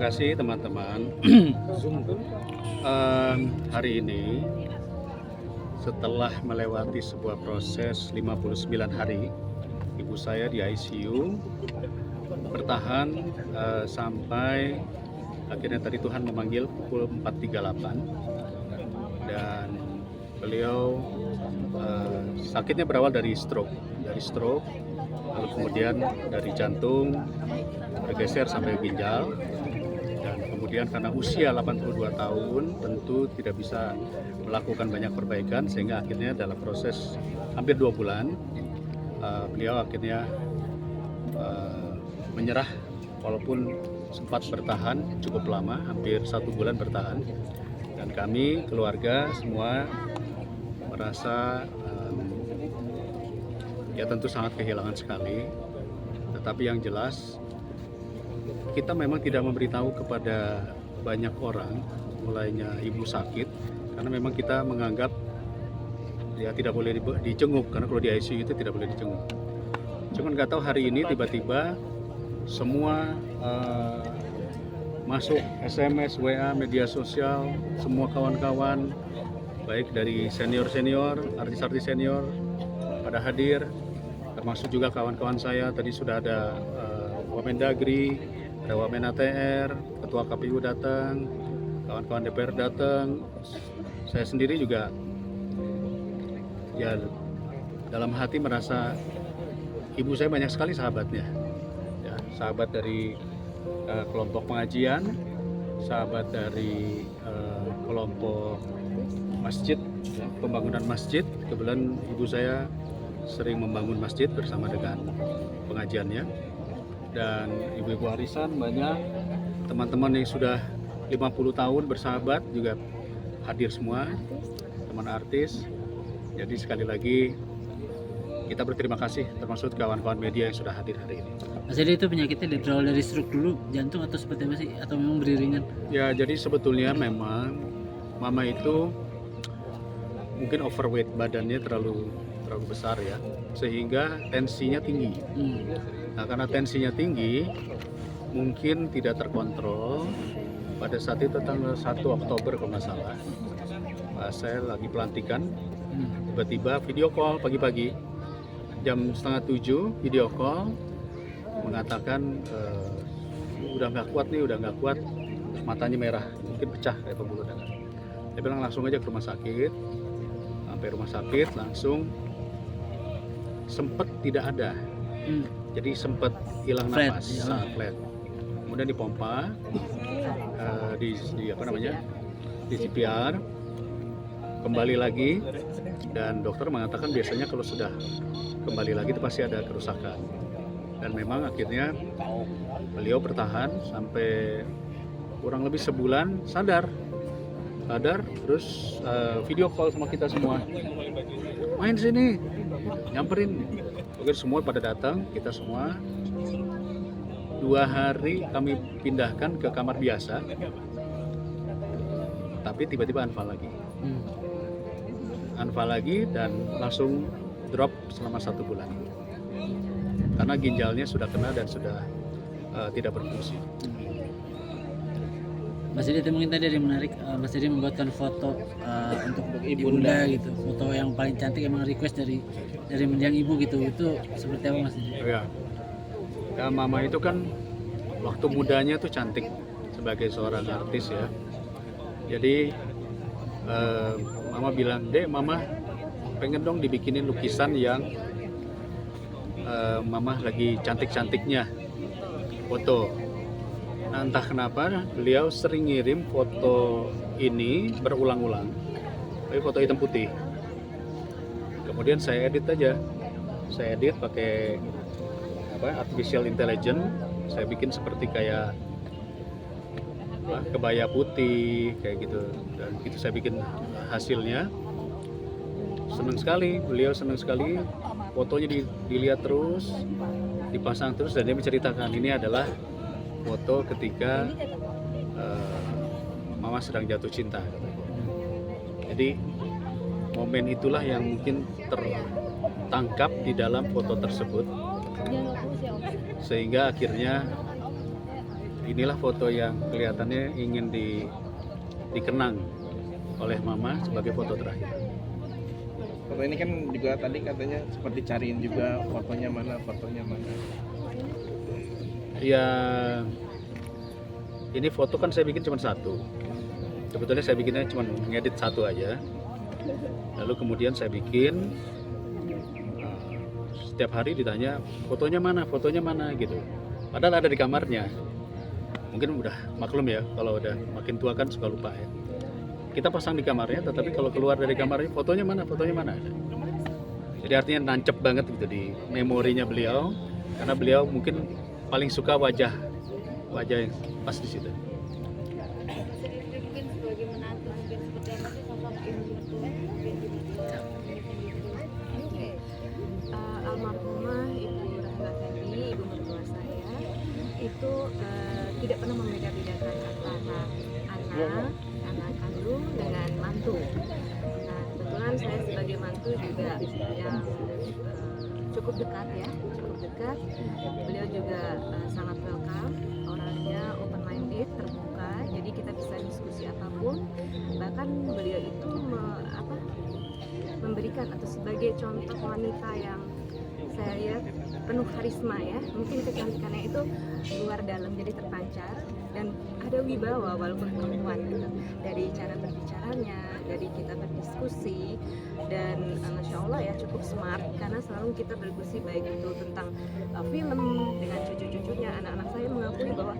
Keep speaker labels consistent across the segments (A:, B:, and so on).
A: kasih teman-teman. Hari ini setelah melewati sebuah proses 59 hari, ibu saya di ICU bertahan sampai akhirnya tadi Tuhan memanggil pukul 4.38 dan beliau sakitnya berawal dari stroke, lalu kemudian dari jantung bergeser sampai ginjal, dan kemudian karena usia 82 tahun tentu tidak bisa melakukan banyak perbaikan, sehingga akhirnya dalam proses hampir 2 bulan beliau akhirnya menyerah, walaupun sempat bertahan cukup lama, hampir 1 bulan bertahan, dan kami keluarga semua merasa ya tentu sangat kehilangan sekali. Tetapi yang jelas kita memang tidak memberitahu kepada banyak orang mulainya ibu sakit, karena memang kita menganggap ya tidak boleh dijenguk, karena kalau di ICU itu tidak boleh dijenguk. Cuman nggak tahu hari ini tiba-tiba semua masuk SMS, WA, media sosial, semua kawan-kawan baik dari senior-senior, artis-artis senior pada hadir, termasuk juga kawan-kawan saya. Tadi sudah ada Wamendagri, ada Wamen ATR, Ketua KPU datang, kawan-kawan DPR datang, saya sendiri juga ya dalam hati merasa ibu saya banyak sekali sahabatnya, ya, sahabat dari kelompok pengajian, sahabat dari kelompok masjid, ya, pembangunan masjid. Kebetulan ibu saya sering membangun masjid bersama dengan pengajiannya, dan ibu-ibu arisan banyak, teman-teman yang sudah 50 tahun bersahabat juga hadir semua, teman artis. Jadi sekali lagi kita berterima kasih, termasuk kawan-kawan media yang sudah hadir hari ini.
B: Mas Edi, itu penyakitnya berawal dari stroke dulu, jantung atau seperti apa sih? Atau memang beriringan?
A: Ya, jadi sebetulnya memang mama itu mungkin overweight, badannya terlalu besar ya, sehingga tensinya tinggi. Nah, karena tensinya tinggi, mungkin tidak terkontrol. Pada saat itu tanggal 1 Oktober kalau nggak salah, saya lagi pelantikan, tiba-tiba video call pagi-pagi, jam 6:30 video call, mengatakan udah nggak kuat nih, matanya merah, mungkin pecah kayak pembuluh darah. Dia bilang langsung aja ke rumah sakit. Sampai rumah sakit langsung sempet tidak ada, jadi sempet hilang nafas, flat. Kemudian dipompa, di CPR, kembali lagi, dan dokter mengatakan biasanya kalau sudah kembali lagi itu pasti ada kerusakan. Dan memang akhirnya beliau bertahan sampai kurang lebih sebulan, sadar, terus video call sama kita semua, main sini, nyamperin. Oke, semua pada datang, kita semua. 2 hari kami pindahkan ke kamar biasa, tapi tiba-tiba anfal lagi, dan langsung drop selama 1 bulan, karena ginjalnya sudah kena dan sudah tidak berfungsi.
B: Mas Edi, itu mungkin tadi ada yang menarik, Mas Edi membuatkan foto untuk ibunda gitu, foto yang paling cantik, emang request dari mendiang ibu gitu. Itu seperti apa Mas Edi?
A: Ya, mama itu kan waktu mudanya tuh cantik sebagai seorang artis ya. Jadi mama bilang, "Dek, mama pengen dong dibikinin lukisan yang mama lagi cantik-cantiknya foto." Nah, entah kenapa beliau sering ngirim foto ini berulang-ulang, tapi foto hitam putih. Kemudian saya edit pakai artificial intelligence. Saya bikin seperti kayak kebaya putih kayak gitu, dan itu saya bikin hasilnya. Beliau senang sekali, fotonya dilihat terus, dipasang terus, dan dia menceritakan ini adalah foto ketika mama sedang jatuh cinta. Jadi momen itulah yang mungkin tertangkap di dalam foto tersebut, sehingga akhirnya inilah foto yang kelihatannya ingin dikenang oleh Mama sebagai foto terakhir.
C: Foto ini kan juga tadi katanya sempat dicariin juga fotonya mana.
A: Ya, ini foto kan saya bikin cuma satu. Sebetulnya saya bikinnya cuma ngedit satu aja. Lalu kemudian saya bikin, setiap hari ditanya fotonya mana gitu. Padahal ada di kamarnya. Mungkin udah maklum ya, kalau udah makin tua kan suka lupa ya. Kita pasang di kamarnya, tetapi kalau keluar dari kamarnya fotonya mana. Jadi artinya nancep banget gitu di memorinya beliau, karena beliau mungkin paling suka wajah yang pas di situ.
D: Mungkin sebagai menantu, mungkin seperti apa sih sosok ibu mertua? Oke. Almarhumah Ibu Rahma Fendi, ibu mertua saya, itu tidak pernah membeda-bedakan antara anak kandung dengan mantu. Nah, kebetulan saya sebagai mantu juga yang cukup dekat. Beliau juga sangat welcome, orangnya open minded, terbuka, jadi kita bisa diskusi apapun. Bahkan beliau itu memberikan atau sebagai contoh wanita yang saya lihat penuh karisma ya, mungkin kecantikannya itu luar dalam, jadi terpancar dan ada wibawa walaupun perempuan gitu, dari cara berbicaranya, dari kita berdiskusi, dan Masya Allah ya cukup smart karena selalu kita berdiskusi baik itu tentang film dengan cucu-cucunya. Anak-anak saya mengakui bahwa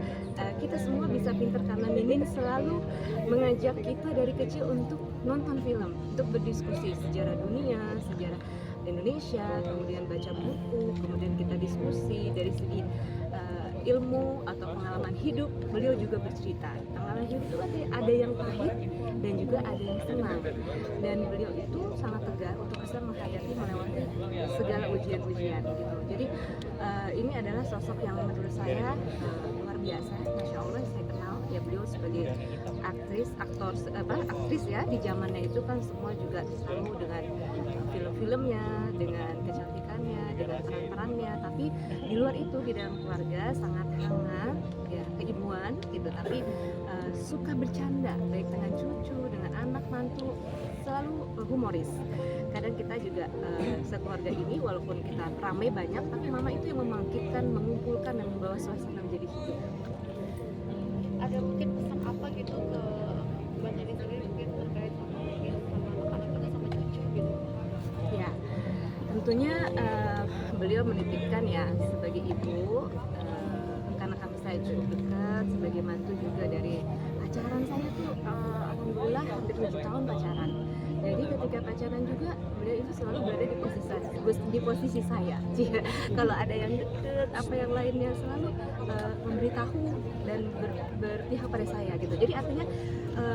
D: kita semua bisa pinter karena Mimin selalu mengajak kita dari kecil untuk nonton film, untuk berdiskusi sejarah dunia, sejarah Indonesia, kemudian baca buku, kemudian kita diskusi dari segi ilmu atau pengalaman hidup. Beliau juga bercerita pengalaman hidup itu ada yang pahit dan juga ada yang senang, dan beliau itu sangat tegar untuk bisa menghadapi melewati segala ujian-ujian gitu. Jadi ini adalah sosok yang menurut saya luar biasa. Masya Allah, saya kenal ya beliau sebagai aktris ya di zamannya itu kan semua juga selalu dengan film-filmnya, dengan kecantikannya, dengan peran-perannya, tapi di luar itu di dalam keluarga sangat hangat ya, keibuan gitu, tapi suka bercanda baik dengan cucu, dengan anak mantu, selalu humoris. Kadang kita juga sekeluarga ini walaupun kita ramai banyak, tapi mama itu yang membangkitkan, mengumpulkan dan membawa suasana menjadi hidup. Ada mungkin pesan apa gitu ke Mbak Neni sendiri mungkin terkait sama anak-anak atau sama cucu gitu?
B: Ya, tentunya beliau menitipkan ya sebagai ibu, karena saya cukup dekat, sebagai mantu juga dari pacaran saya tuh alhamdulillah hampir 7 tahun pacaran. Jadi ketika pacaran juga beliau itu selalu berada di posisi saya. Kalau ada yang deket, apa yang lainnya selalu memberitahu dan berpihak pada saya gitu. Jadi artinya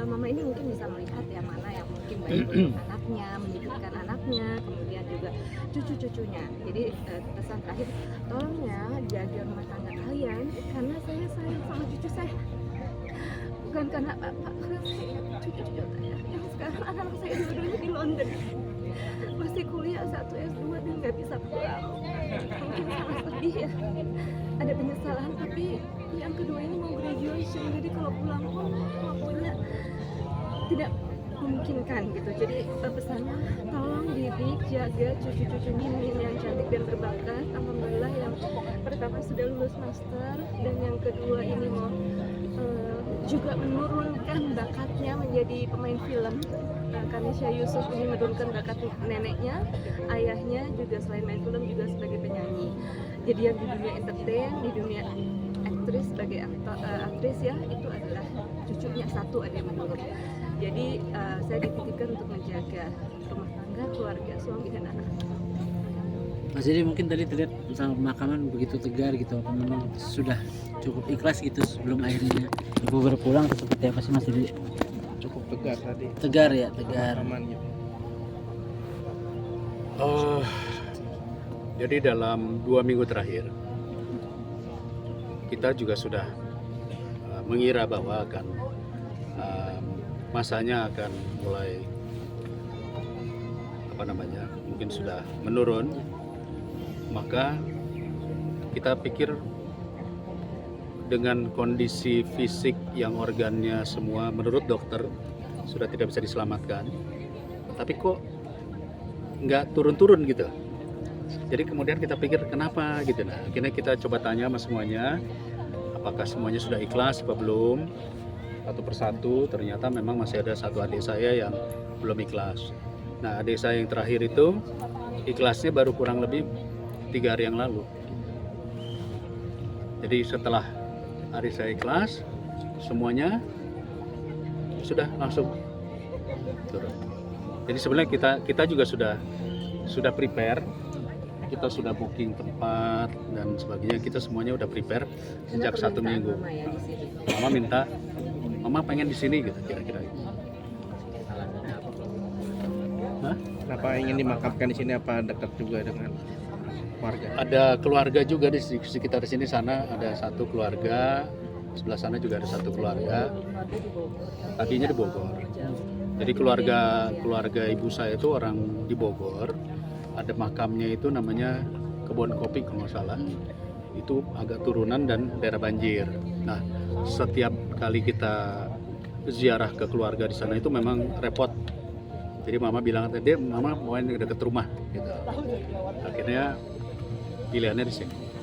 B: mama ini mungkin bisa melihat ya mana yang mungkin baik untuk anaknya, menyibukkan anaknya, kemudian juga cucu-cucunya. Jadi pesan terakhir, tolong ya jaga rumah tangga kalian karena saya sayang sama cucu saya. Bukan karena apa, karena saya cucu-cucu saya yang sekarang anak-anak saya dua-duanya di London, masih kuliah 1 S2 dan nggak bisa pulang. Mungkin sangat sedih ya, ada penyesalan, tapi yang kedua ini mau graduation, jadi kalau pulang pun waktunya tidak memungkinkan gitu. Jadi pesannya tolong didik, jaga cucu-cucu Mimin yang cantik dan berbakat. Alhamdulillah yang pertama sudah lulus master dan yang kedua ini mau juga menurunkan bakatnya menjadi pemain film. Kanisha Yusuf ini menurunkan bakat neneknya, ayahnya juga selain main film juga sebagai penyanyi. Jadi yang di dunia entertain, di dunia aktris sebagai aktris ya, itu adalah cucunya satu ada yang menurut. Jadi saya dititipkan untuk menjaga rumah tangga, keluarga, suami dan anak. Mas jadi mungkin tadi terlihat sama pemakaman begitu tegar gitu, apa memang sudah cukup ikhlas gitu sebelum akhirnya ibu berpulang atau seperti apa sih Mas jadi?
C: Cukup tegar tadi.
B: Tegar ya, tegar.
C: Aman gitu.
A: Jadi dalam 2 minggu terakhir kita juga sudah mengira bahwa akan masanya akan mulai mungkin sudah menurun. Maka kita pikir dengan kondisi fisik yang organnya semua menurut dokter sudah tidak bisa diselamatkan, tapi kok nggak turun-turun gitu. Jadi kemudian kita pikir kenapa gitu. Nah, akhirnya kita coba tanya sama semuanya, apakah semuanya sudah ikhlas apa belum. Satu persatu ternyata memang masih ada satu adik saya yang belum ikhlas. Nah, adik saya yang terakhir itu ikhlasnya baru kurang lebih 3 hari yang lalu. Jadi setelah hari saya ikhlas, semuanya sudah langsung turun. Jadi sebenarnya kita juga sudah prepare, kita sudah booking tempat dan sebagainya, kita semuanya udah prepare sejak 1 minggu.
B: Mama ya di sini.
A: Mama minta, mama pengen di sini gitu kira-kira. Hah?
C: Kenapa ingin dimakamkan di sini? Apa dekat juga dengan keluarga?
A: Ada keluarga juga di sekitar sini, sana ada satu keluarga, sebelah sana juga ada satu keluarga. Tadinya di Bogor. Jadi keluarga ibu saya itu orang di Bogor. Ada makamnya itu namanya Kebon Kopi kalau nggak salah. Itu agak turunan dan daerah banjir. Nah, setiap kali kita ziarah ke keluarga di sana itu memang repot. Jadi mama bilang tadi, mama mau yang dekat rumah gitu. Akhirnya pilihannya di sini.